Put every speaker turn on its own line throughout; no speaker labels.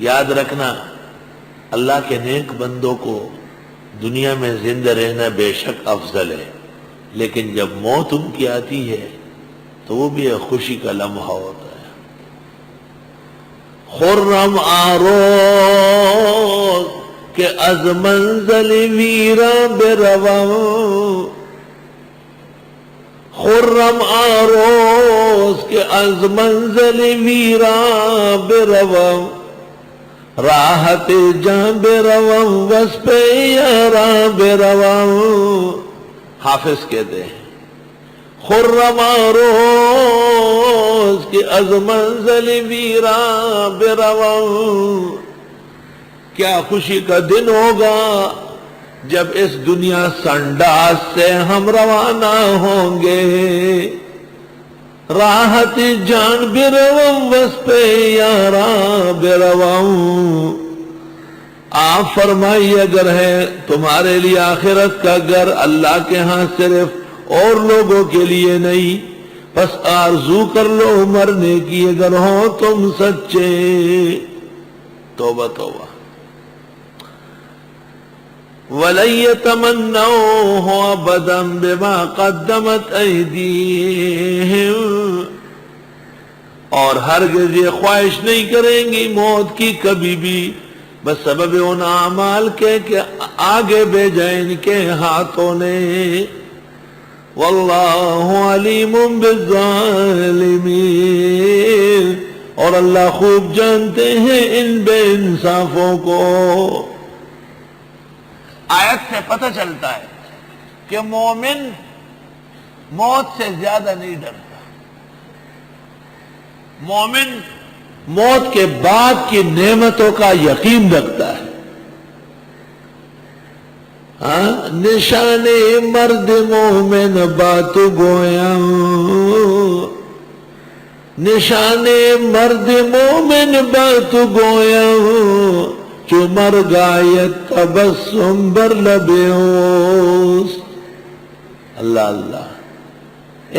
یاد رکھنا اللہ کے نیک بندوں کو دنیا میں زندہ رہنا بے شک افضل ہے، لیکن جب موت ان کی آتی ہے تو وہ بھی ایک خوشی کا لمحہ ہوتا ہے۔ خرم آروز کہ از منزل ویران بروم، خرم آروز کہ از منزل ویران بروم، راحت جان بروم وسپ یاران بروم۔ حافظ کہتے ہیں خرم آروز کہ از منزل ویران بروم، کیا خوشی کا دن ہوگا جب اس دنیا سنڈاس سے ہم روانہ ہوں گے، راحت جان بروم وسپ یاراں بروم۔ آپ فرمائیے اگر ہے تمہارے لیے آخرت کا گھر اللہ کے ہاں صرف اور لوگوں کے لیے نہیں، بس آرزو کر لو مرنے کی اگر ہو تم سچے۔ توبہ توبہ۔ وَلَن يَتَمَنَّوْهُ أَبَدًا بِمَا قَدَّمَتْ أَيْدِيهِمْ، اور ہرگز یہ خواہش نہیں کریں گی موت کی کبھی بھی، بس سبب ان اعمال کے کہ آگے بھیجا ان کے ہاتھوں نے۔ واللہ علیم بالظالمین، اور اللہ خوب جانتے ہیں ان بے انصافوں کو۔ آیت سے پتہ چلتا ہے کہ مومن موت سے زیادہ نہیں ڈرتا، مومن موت کے بعد کی نعمتوں کا یقین رکھتا ہے۔ نشان مرد مومن بات گویاں، نشان مرد مومن بات گویاں، چو مر گایت تبسم بر لبیوس۔ اللہ اللہ،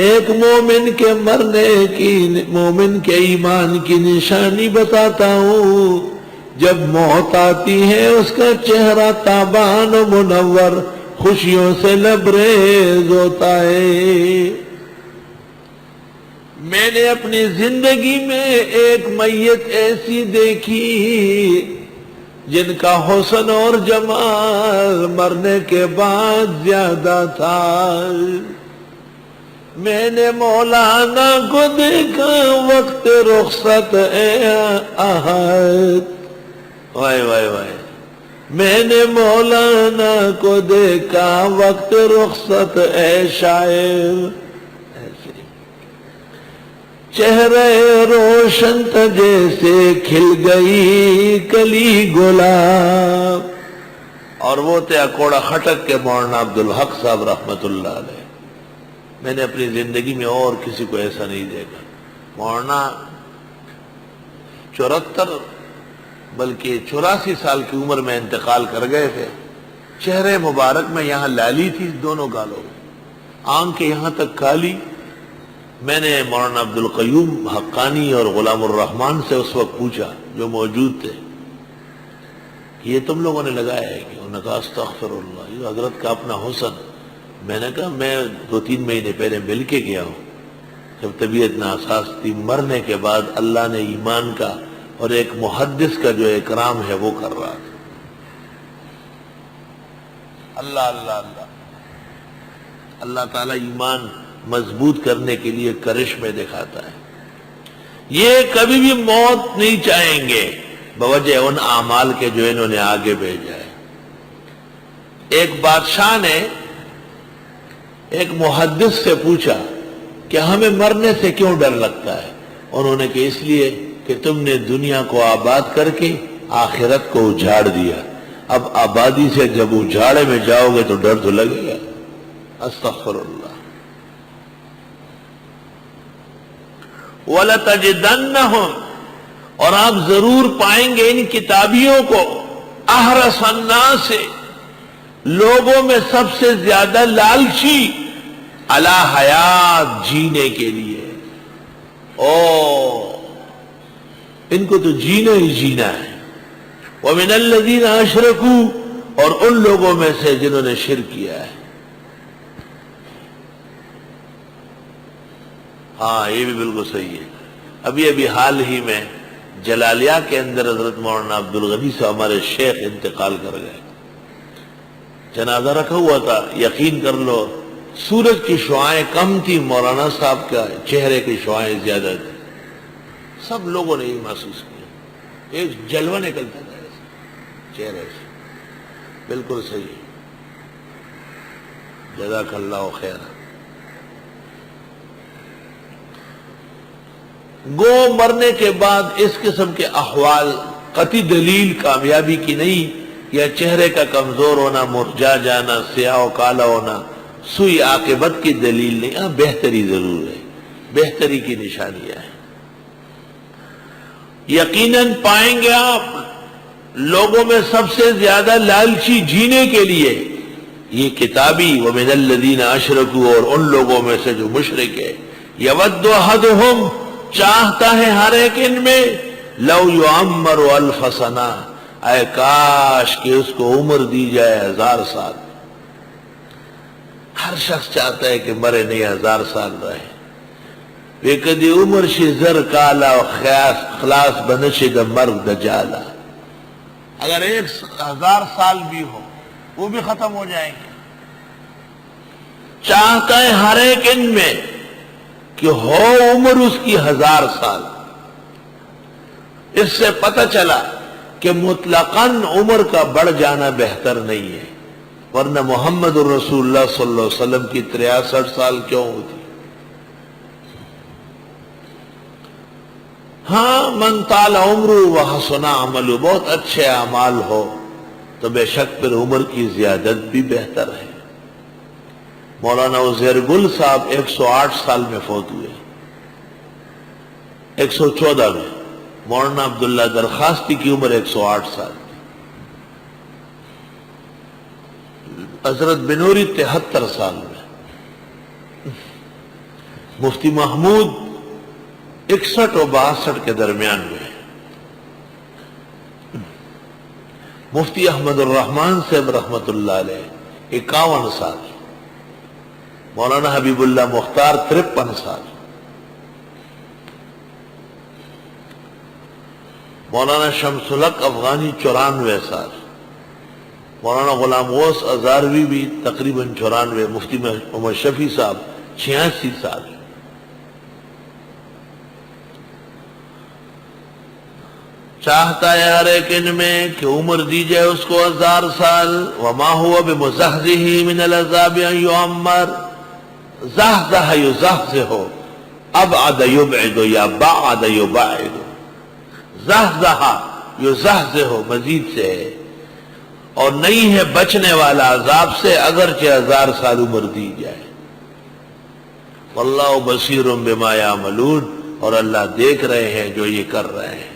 ایک مومن کے مرنے کی، مومن کے ایمان کی نشانی بتاتا ہوں، جب موت آتی ہے اس کا چہرہ تابان و منور خوشیوں سے لبریز ہوتا ہے۔ میں نے اپنی زندگی میں ایک میت ایسی دیکھی جن کا حسن اور جمال مرنے کے بعد زیادہ تھا۔ میں نے مولانا کو دیکھا وقت رخصت احد، وائے وائے وائے، میں نے مولانا کو دیکھا وقت رخصت اے شاعر، چہرے روشن تھا جیسے کھل گئی کلی گلاب۔ اور وہ تھے اکوڑا خٹک کے مولانا عبدالحق صاحب رحمت اللہ علیہ۔ میں نے اپنی زندگی میں اور کسی کو ایسا نہیں دیکھا۔ مولانا 74 بلکہ 84 سال کی عمر میں انتقال کر گئے تھے۔ چہرے مبارک میں یہاں لالی تھی دونوں گالوں میں، آنکھ یہاں تک کالی۔ میں نے مولانا عبدالقیوم حقانی اور غلام الرحمان سے اس وقت پوچھا جو موجود تھے، یہ تم لوگوں نے لگایا ہے کہ؟ انہوں نے کہا استغفر اللہ، یہ حضرت کا اپنا حسن۔ میں نے کہا میں 2-3 مہینے پہلے مل کے گیا ہوں، جب طبیعت ناساز تھی، مرنے کے بعد اللہ نے ایمان کا اور ایک محدث کا جو اکرام ہے وہ کر رہا تھا۔ اللہ اللہ اللہ، اللہ تعالیٰ ایمان مضبوط کرنے کے لیے کرشمے دکھاتا ہے۔ یہ کبھی بھی موت نہیں چاہیں گے بوجہ ان اعمال کے جو انہوں نے آگے بھیجا ہے۔ ایک بادشاہ نے ایک محدث سے پوچھا کہ ہمیں مرنے سے کیوں ڈر لگتا ہے؟ انہوں نے کہ اس لیے کہ تم نے دنیا کو آباد کر کے آخرت کو اجاڑ دیا، اب آبادی سے جب اجاڑے میں جاؤ گے تو ڈر تو لگے گا۔ استغفر اللہ۔ وَلَتَجِدَنَّهُمْ، اور آپ ضرور پائیں گے ان کتابیوں کو، احرص الناس، لوگوں میں سب سے زیادہ لالچی، علی حیات، جینے کے لیے۔ ان کو تو جینا ہی جینا ہے، وَمِنَ الَّذِينَ أَشْرَكُوا، اور ان لوگوں میں سے جنہوں نے شرک کیا ہے۔ ہاں یہ بھی بالکل صحیح ہے۔ ابھی حال ہی میں جلالیہ کے اندر حضرت مولانا عبدالغنی سے ہمارے شیخ انتقال کر گئے، جنازہ رکھا ہوا تھا، یقین کر لو سورج کی شعائیں کم تھی، مولانا صاحب کا چہرے کی شعائیں زیادہ تھی۔ سب لوگوں نے یہ محسوس کیا، ایک جلوہ نکلتا تھا ایسے چہرے سے۔ بالکل صحیح، جزاک اللہ خیر۔ گو مرنے کے بعد اس قسم کے احوال قطعی دلیل کامیابی کی نہیں، یا چہرے کا کمزور ہونا، مرجھا جانا، سیاہ و کالا ہونا سوئی عاقبت کی دلیل نہیں۔ ہاں بہتری ضرور ہے، بہتری کی نشانیاں ہیں۔ یقیناً پائیں گے آپ لوگوں میں سب سے زیادہ لالچی جینے کے لیے یہ کتابی وَمِنَ الَّذِينَ أَشْرَكُوا، اور ان لوگوں میں سے جو مشرک ہے، يَوَدُّ أَحَدُهُمْ، چاہتا ہے ہر ایک ان میں، لَوْ يُعَمَّرُ أَلْفَ سَنَةٍ، اے کاش کہ اس کو عمر دی جائے 1000 سال۔ ہر شخص چاہتا ہے کہ مرے نہیں، 1000 سال رہے۔ وے کدی عمر شی زر کالا و خلاص بنشی دا مرگ دجالا، اگر 1000 سال بھی ہو وہ بھی ختم ہو جائیں گے۔ چاہتا ہے ہر ایک ان میں کہ ہو عمر اس کی 1000 سال۔ اس سے پتہ چلا کہ مطلقاً عمر کا بڑھ جانا بہتر نہیں ہے، ورنہ محمد الرسول اللہ صلی اللہ علیہ وسلم کی 63 سال کیوں ہوتی؟ ہاں من طال عمرہ وحسن عملہ، بہت اچھے اعمال ہو تو بے شک پھر عمر کی زیادت بھی بہتر ہے۔ مولانا عزیر گل صاحب 108 سال میں فوت ہوئے، 114 میں۔ مولانا عبداللہ درخواستی کی عمر 108 سال تھی۔ حضرت بنوری 73 سال میں۔ مفتی محمود 61 و 62 کے درمیان ہوئے۔ مفتی احمد الرحمن صاحب رحمت اللہ علیہ 51 سال۔ مولانا حبیب اللہ مختار 53 سال۔ مولانا شمس الحق افغانی 94 سال۔ مولانا غلام غوث ازاروی بھی تقریباً 94۔ مفتی محمد شفیع صاحب 86 سال۔ چاہتا ہے ہر ایک ان میں کہ عمر دی جائے اس کو 1000 سال۔ وما هو بمزحزحه من العذاب ان يعمر، زحزح یزحزح، ابعد یبعد یا بعد یبعد۔ زحزح یزحزح مزید سے ہے، اور نہیں ہے بچنے والا عذاب سے اگرچہ 1000 سال عمر دی جائے۔ واللہ بصیر بما یعملون، اور اللہ دیکھ رہے ہیں جو یہ کر رہے ہیں۔